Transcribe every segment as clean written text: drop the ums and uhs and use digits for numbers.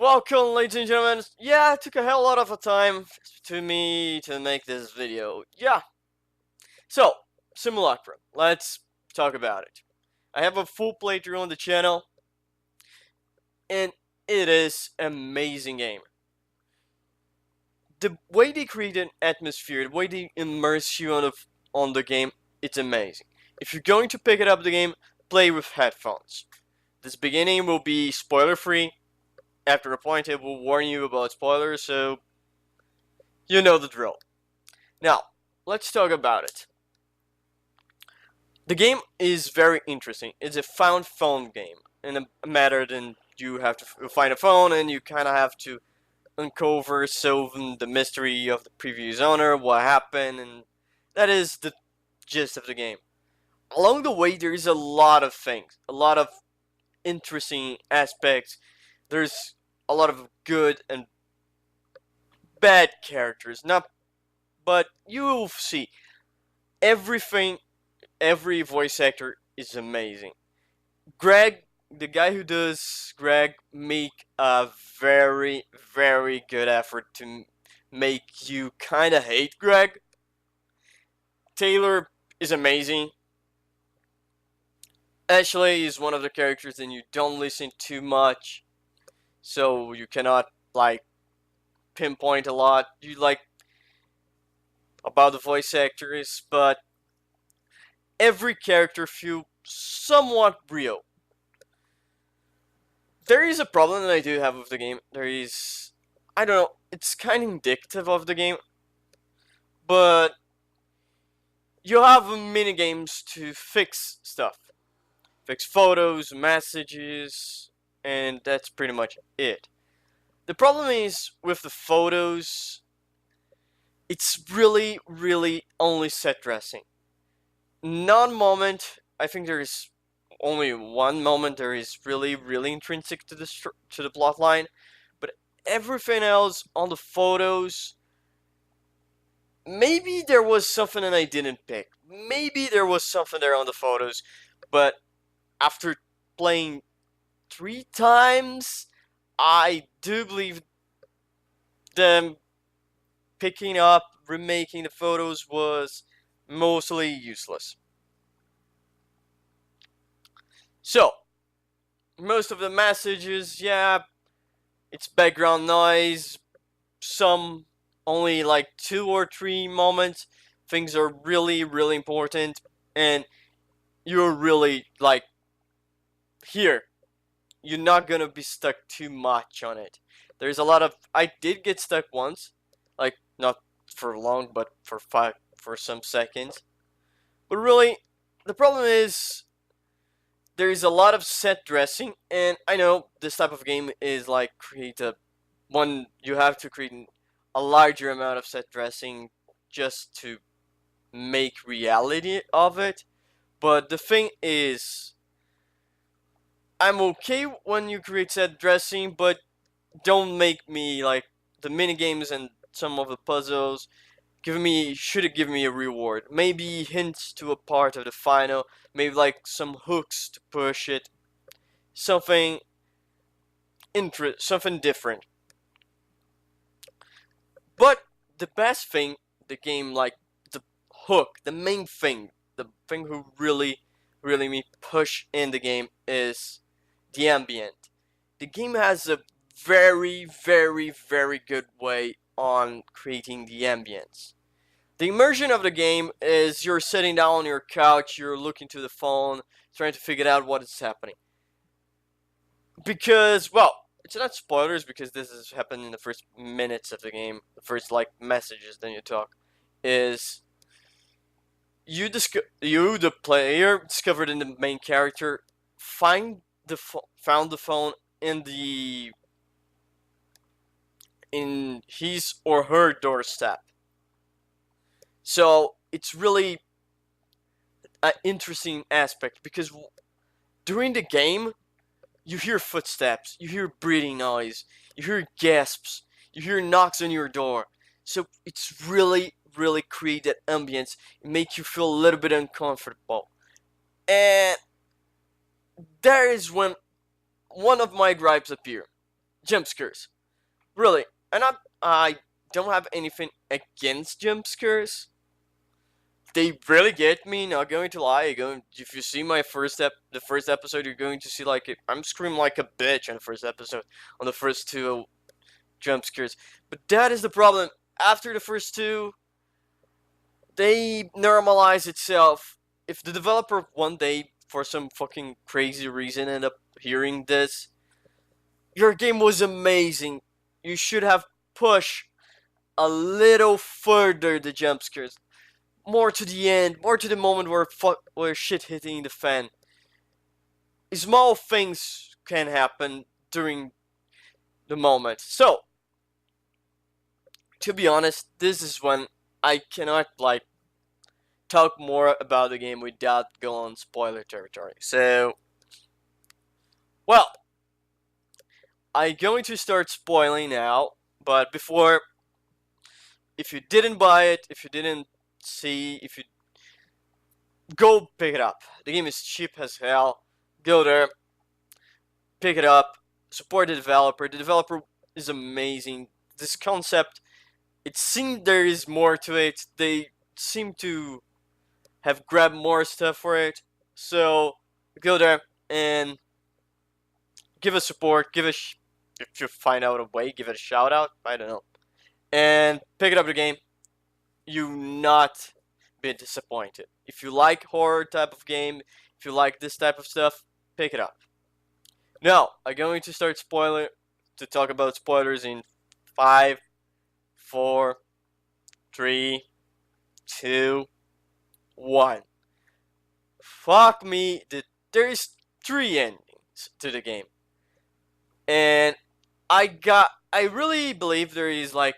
Welcome, ladies and gentlemen. Yeah, it took a hell lot of a time to me to make this video. Yeah. So, Simulacra. Let's talk about it. I have a full playthrough on the channel, and it is an amazing game. The way they create an atmosphere, the way they immerse you on the game, it's amazing. If you're going to pick it up the game, play with headphones. This beginning will be spoiler-free. After a point, it will warn you about spoilers, so you know the drill. Now, let's talk about it. The game is very interesting. It's a found phone game, in a matter than you have to find a phone and you kind of have to uncover, solving the mystery of the previous owner, what happened, and that is the gist of the game. Along the way, there is a lot of things, a lot of interesting aspects. There's a lot of good and bad characters, but you will see everything. Every voice actor is amazing. Greg, the guy who does Greg, make a very, very good effort to make you kind of hate Greg. Taylor is amazing. Ashley is one of the characters and you don't listen too much, so you cannot pinpoint a lot you like about the voice actors, but every character feels somewhat real. There is a problem that I do have with the game. I don't know, it's kind of indicative of the game, but you have mini games to fix stuff. Fix photos, messages, and that's pretty much it. The problem is with the photos, it's really, really only set dressing. Non-moment, I think there is only one moment there is really, really intrinsic to the plot line, but everything else on the photos, maybe there was something that I didn't pick. Maybe there was something there on the photos, but after playing 3 times, I do believe them picking up, remaking the photos was mostly useless. So, most of the messages, yeah, it's background noise, some only like 2 or 3 moments, things are really, really important, and you're really here. You're not gonna be stuck too much on it. There's a lot of, I did get stuck once, not for long, but for some seconds. But really, the problem is there is a lot of set dressing, and I know this type of game is you have to create a larger amount of set dressing just to make reality of it. But the thing is, I'm okay when you create set dressing, but don't make me the minigames and some of the puzzles should have given me a reward. Maybe hints to a part of the final, maybe some hooks to push it. Something different. But the best thing, the game, the hook, the main thing, the thing who really, really me push in the game is the ambient. The game has a very, very, very good way on creating the ambience. The immersion of the game is you're sitting down on your couch, you're looking to the phone, trying to figure out what is happening. Because, well, it's not spoilers because this has happened in the first minutes of the game, the first messages then you talk, is you the player discovered in the main character found the phone in his or her doorstep. So it's really an interesting aspect because during the game you hear footsteps, you hear breathing noise, you hear gasps, you hear knocks on your door. So it's really, really create that ambience, make you feel a little bit uncomfortable. And there is when one of my gripes appear. jump scares. Really, I don't have anything against jump scares. They really get me. Not going to lie. If you see my the first episode, you're going to see like I'm screaming like a bitch on the first episode, on the first two jump scares. But that is the problem. After the first two, they normalize itself. If the developer one day, for some fucking crazy reason, end up hearing this, your game was amazing. You should have pushed a little further the jump scares, more to the end, more to the moment where shit hitting the fan. Small things can happen during the moment. So, to be honest, this is when I cannot like talk more about the game without going on spoiler territory. So, well, I'm going to start spoiling now, but before, if you didn't buy it, if you didn't see, if you go pick it up. The game is cheap as hell. Go there, pick it up, support the developer. The developer is amazing. This concept, it seems there is more to it. They seem to have grabbed more stuff for it. So go there and give us support. If you find out a way, give it a shout out. I don't know. And pick it up the game. You not be disappointed. If you like horror type of game, if you like this type of stuff, pick it up. Now, I'm going to start to talk about spoilers in 5, 4, 3, 2, 1. Fuck me, there's 3 endings to the game. And I really believe there is like,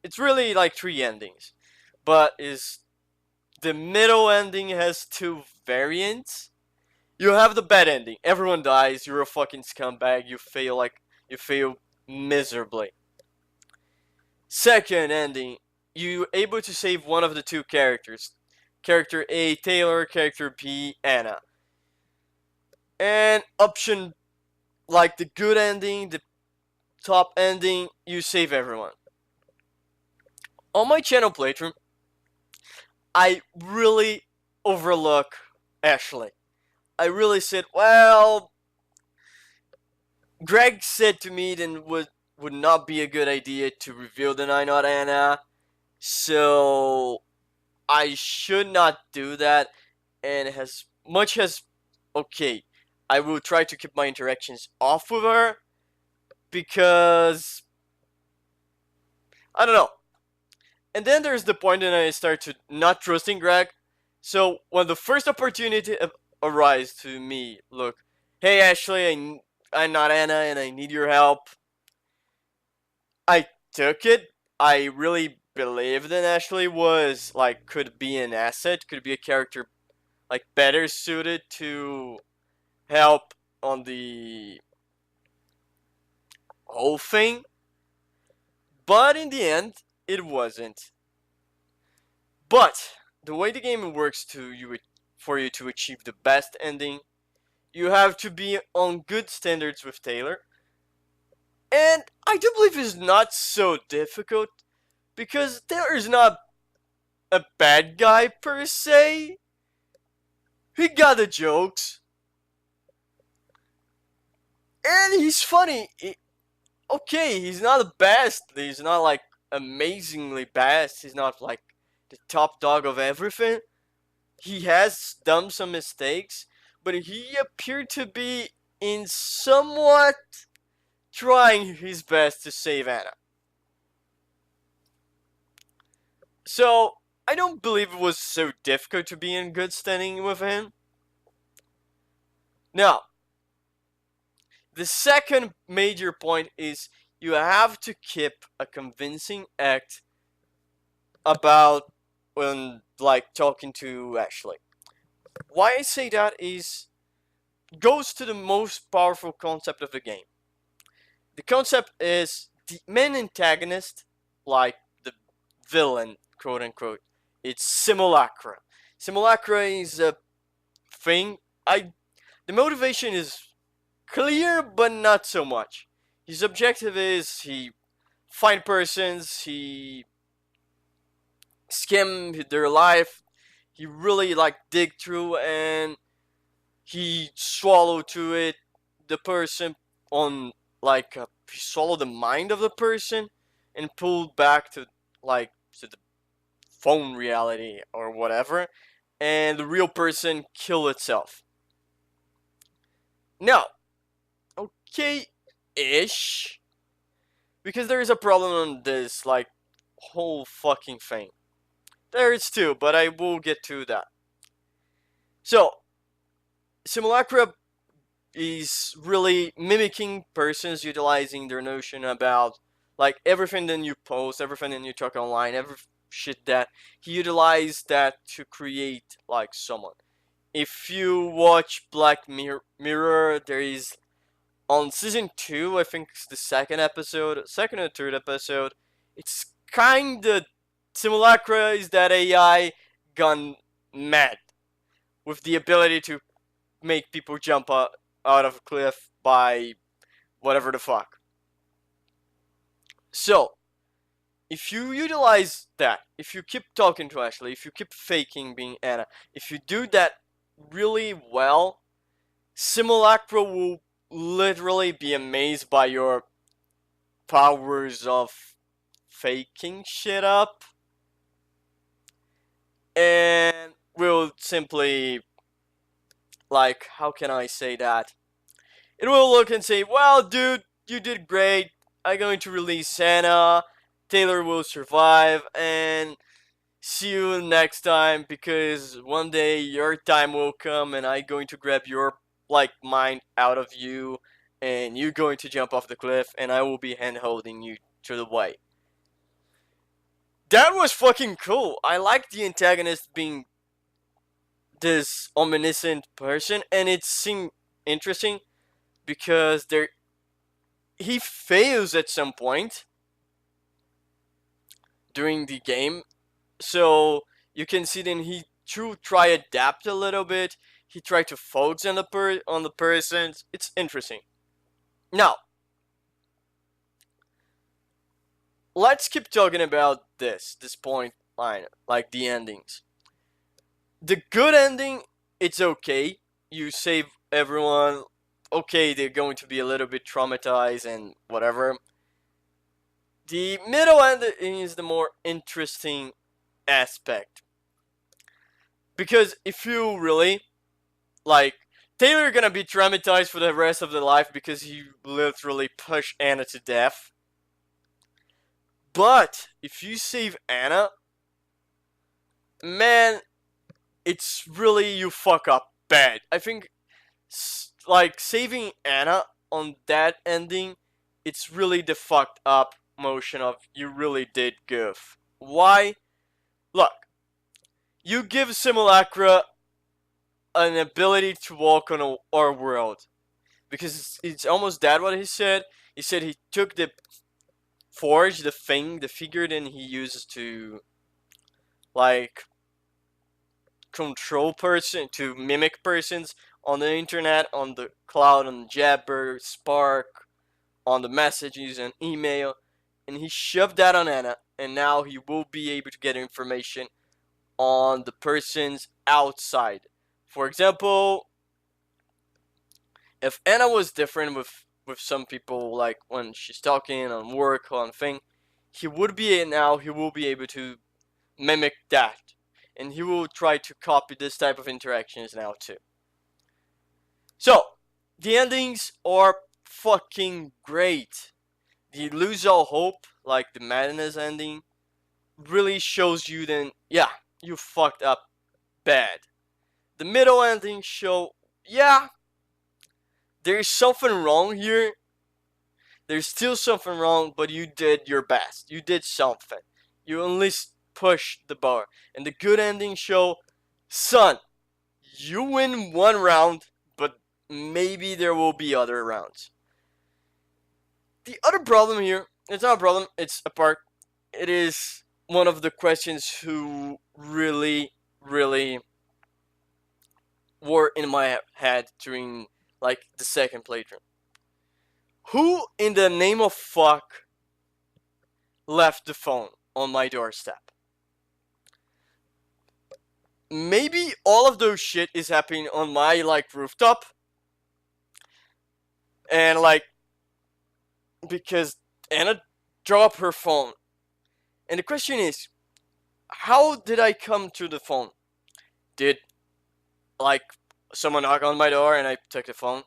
it's really like 3 endings. But the middle ending has 2 variants. You have the bad ending. Everyone dies. You're a fucking scumbag. You fail miserably. Second ending, you able to save one of the 2 characters. Character A, Taylor. Character B, Anna. And option, like the good ending, the top ending, you save everyone. On my channel playthrough, I really overlook Ashley. I really said, well, Greg said to me that would not be a good idea to reveal the I'm not Anna, so I should not do that. And as much as, okay, I will try to keep my interactions off with her, because I don't know. And then there's the point that I start to not trusting Greg. So when the first opportunity arises to me, look, hey Ashley, I'm not Anna and I need your help. I took it. I really believed that Ashley was like, could be an asset, could be a character like better suited to help on the whole thing. But in the end, it wasn't. But the way the game works for you to achieve the best ending, you have to be on good standards with Taylor. And I do believe it's not so difficult, because Taylor is not a bad guy per se. He got the jokes. And he's funny. Okay, he's not the best. He's not like amazingly best. He's not like the top dog of everything. He has done some mistakes, but he appeared to be in somewhat trying his best to save Anna. So I don't believe it was so difficult to be in good standing with him. Now, the second major point is you have to keep a convincing act about when like talking to Ashley. Why I say that is goes to the most powerful concept of the game. The concept is the main antagonist, like the villain, quote unquote. It's Simulacra. Simulacra is a thing. The motivation is clear, but not so much. His objective is he find persons, he skim their life, he really like dig through, and he swallow to it the person on like he swallowed the mind of the person and pulled back to like to the phone reality or whatever, and the real person kill itself. Now, okay ish, because there is a problem on this like whole fucking thing. There is too, but I will get to that. So, Simulacra is really mimicking persons utilizing their notion about like everything that you post, everything that you talk online, every shit that he utilized that to create like someone. If you watch Black Mirror, there is on season 2, I think it's the second or third episode, it's kinda Simulacra is that AI gone mad with the ability to make people jump out of a cliff by whatever the fuck. So, if you utilize that, if you keep talking to Ashley, if you keep faking being Anna, if you do that really well, Simulacra will literally be amazed by your powers of faking shit up, and will simply, like, how can I say that? It will look and say, well, dude, you did great. I'm going to release Anna. Taylor will survive, and see you next time, because one day your time will come and I'm going to grab your like mind out of you and you're going to jump off the cliff and I will be hand holding you to the way. That was fucking cool. I like the antagonist being this omniscient person, and it seemed interesting because he fails at some point during the game. So you can see then he try adapt a little bit. He tried to focus on the persons. It's interesting. Now, let's keep talking about this point line, like the endings. The good ending, it's okay. You save everyone. Okay, they're going to be a little bit traumatized and whatever. The middle ending is the more interesting aspect. Because if you really, like, Taylor gonna be traumatized for the rest of their life because he literally pushed Anna to death. But if you save Anna, man, it's really you fuck up bad. I think like saving Anna on that ending, it's really the fucked up motion of you really did goof. Why? Look, you give Simulacra an ability to walk on our world, because it's almost that what he said. He said he took the forge, the thing, the figure, then he uses to like control person, to mimic persons on the internet, on the cloud, on Jabber, Spark, on the messages and email, and he shoved that on Anna, and now he will be able to get information on the persons outside. For example, if Anna was different with some people, like when she's talking on work on thing, he will be able to mimic that, and he will try to copy this type of interactions now too. So the endings are fucking great. The lose all hope, like the madness ending, really shows you then, yeah, you fucked up bad. The middle ending show, yeah, there's something wrong here. There's still something wrong, but you did your best. You did something. You at least pushed the bar. And the good ending show, son, you win one round, but maybe there will be other rounds. The other problem here, it's not a problem, it's a part. It is one of the questions who really, really were in my head during like the second playthrough. Who in the name of fuck left the phone on my doorstep? Maybe all of those shit is happening on my like rooftop, and like because Anna dropped her phone. And the question is, how did I come to the phone? Did like someone knock on my door and I took the phone?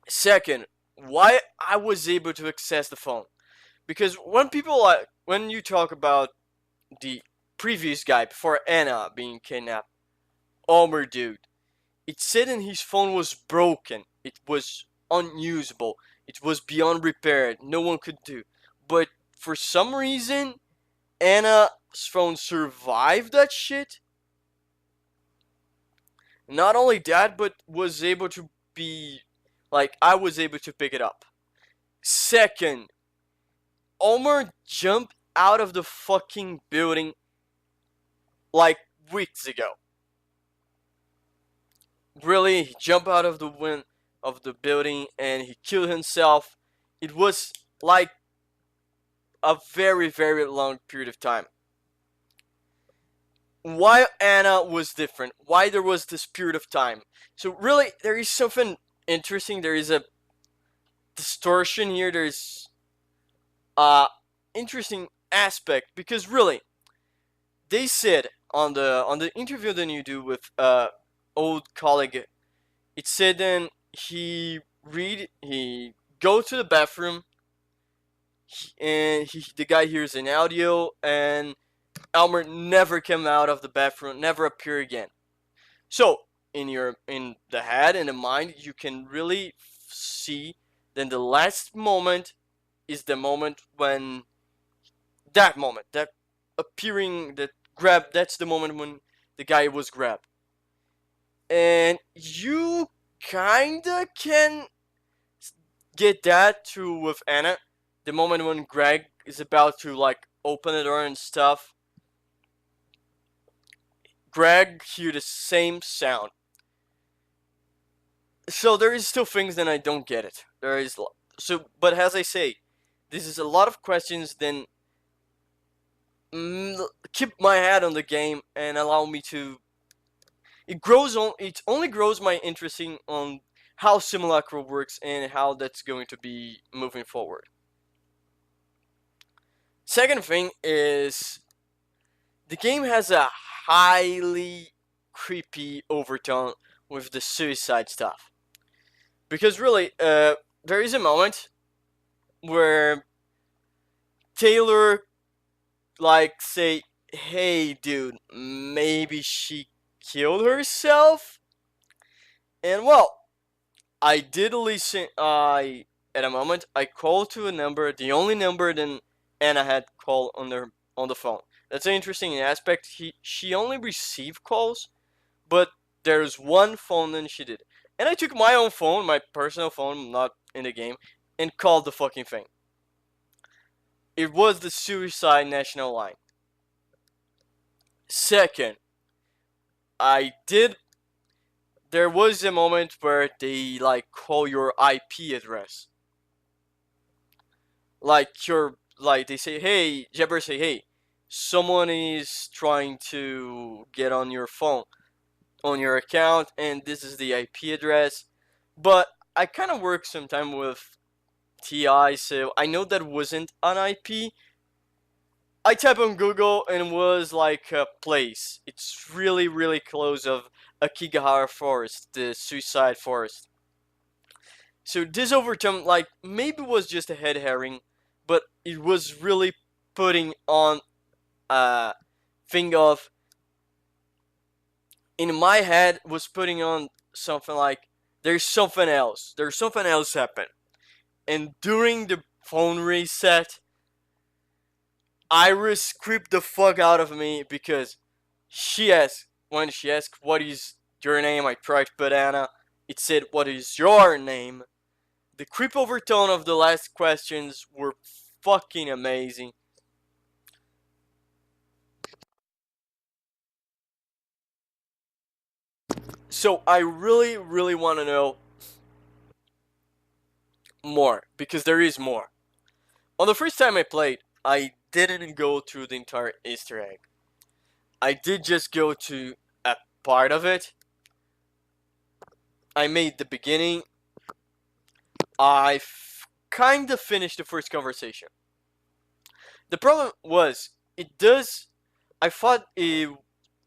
Second, why I was able to access the phone? Because when you talk about the previous guy before Anna being kidnapped, Omer dude, it said in his phone was broken. It was unusable. It was beyond repair. No one could do. But for some reason, Anna's phone survived that shit. Not only that, but was able to be like I was able to pick it up. Second, Omer jumped out of the fucking building like weeks ago. Really, he jumped out of the building and he killed himself. It was like a very, very long period of time. Why Anna was different? Why there was this period of time? So really, there is something interesting. There is a distortion here. There's interesting aspect because really, they said on the interview that you do with old colleague, it said then he go to the bathroom and the guy hears an audio and Elmer never came out of the bathroom, never appear again. So in the head and the mind, you can really see then the last moment is the moment when that appearing that grab that's the moment when the guy was grabbed. And you kinda can get that too with Anna. The moment when Greg is about to like open the door and stuff, Greg hear the same sound. So there is still things that I don't get it. There is so, but as I say, this is a lot of questions. Then keep my head on the game and allow me to. It grows on. It only grows my interest on how Simulacra works and how that's going to be moving forward. Second thing is the game has a highly creepy overtone with the suicide stuff. Because really, there is a moment where Taylor like say, "Hey, dude, maybe she killed herself." And well, I did listen. I at a moment I called to a number, the only number then Anna had called on the phone. That's an interesting aspect. She only received calls, but there's one phone that she did. And I took my own phone, my personal phone, not in the game, and called the fucking thing. It was the Suicide National Line. Second, I did. There was a moment where they like call your IP address. Like they say, hey, Jabber say, hey, someone is trying to get on your phone, on your account, and this is the IP address. But I kind of work sometime with TI, so I know that wasn't an IP. I type on Google and it was like a place. It's really, really close of Akigahara Forest, the Suicide Forest. So this overtime, like, maybe was just a head herring, but it was really putting on a thing of, in my head, was putting on something like, there's something else. There's something else happened. And during the phone reset, Iris creeped the fuck out of me because when she asked, what is your name? I tried to put Anna. It said, what is your name? The creep overtone of the last questions were fucking amazing. So I really, really want to know more, because there is more. On the first time I played, I didn't go through the entire Easter egg. I did just go to a part of it. I made the beginning. I kind of finished the first conversation. The problem was, it does. I thought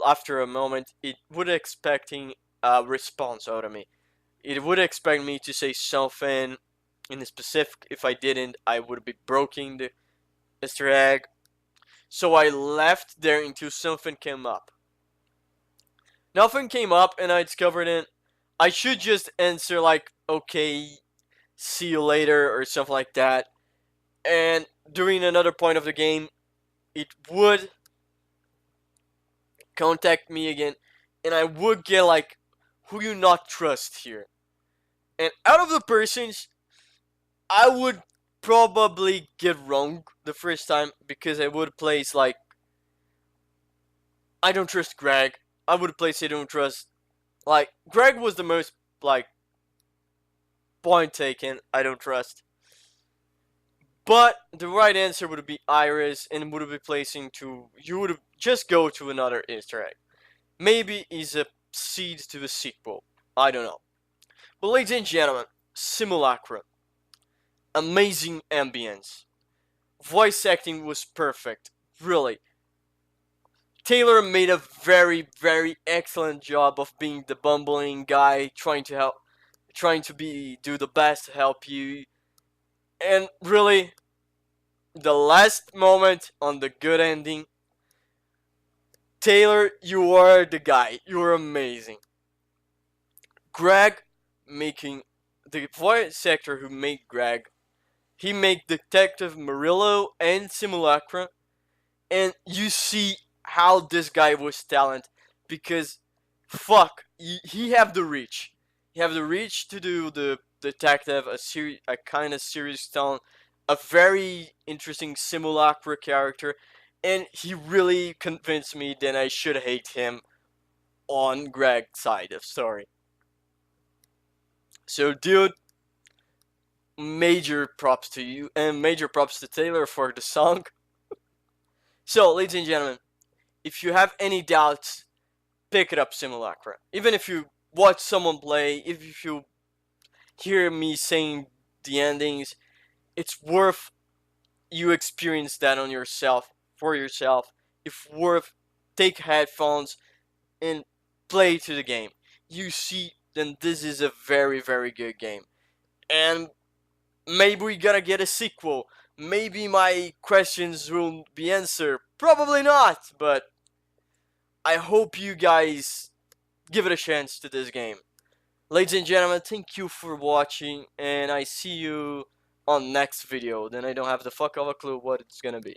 after a moment it would expecting a response out of me. It would expect me to say something in specific. If I didn't, I would be breaking the Easter egg. So I left there until something came up. Nothing came up, and I discovered it. I should just answer like, okay, see you later, or something like that. And during another point of the game, it would contact me again, and I would get like, who you not trust here? And out of the persons, I would probably get wrong the first time, because I would place like, I don't trust Greg. I would place I don't trust, like, Greg was the most like point taken. I don't trust. But the right answer would be Iris, and would be placing to, you would just go to another Easter egg. Maybe is a seed to the sequel. I don't know. But ladies and gentlemen, Simulacra. Amazing ambience. Voice acting was perfect. Really. Taylor made a very, very excellent job of being the bumbling guy, trying to help, trying to do the best to help you. And really, the last moment on the good ending, Taylor, you are the guy. You're amazing. Greg, making the voice actor who made Greg, he made Detective Murillo and Simulacra, and you see how this guy was talented, because fuck, he have the reach. He have the reach to do the detective, a kind of serious tone, a very interesting Simulacra character, and he really convinced me that I should hate him on Greg's side of story. So, dude, major props to you, and major props to Taylor for the song. So, ladies and gentlemen, if you have any doubts, pick it up, Simulacra. Even if you watch someone play, if you hear me saying the endings, it's worth you experience that on yourself, for yourself. It's worth take headphones and play to the game. You see, then this is a very, very good game. And maybe we gotta get a sequel. Maybe my questions will be answered. Probably not, but I hope you guys give it a chance to this game. Ladies and gentlemen, thank you for watching, and I see you on next video. Then I don't have the fuck of a clue what it's gonna be.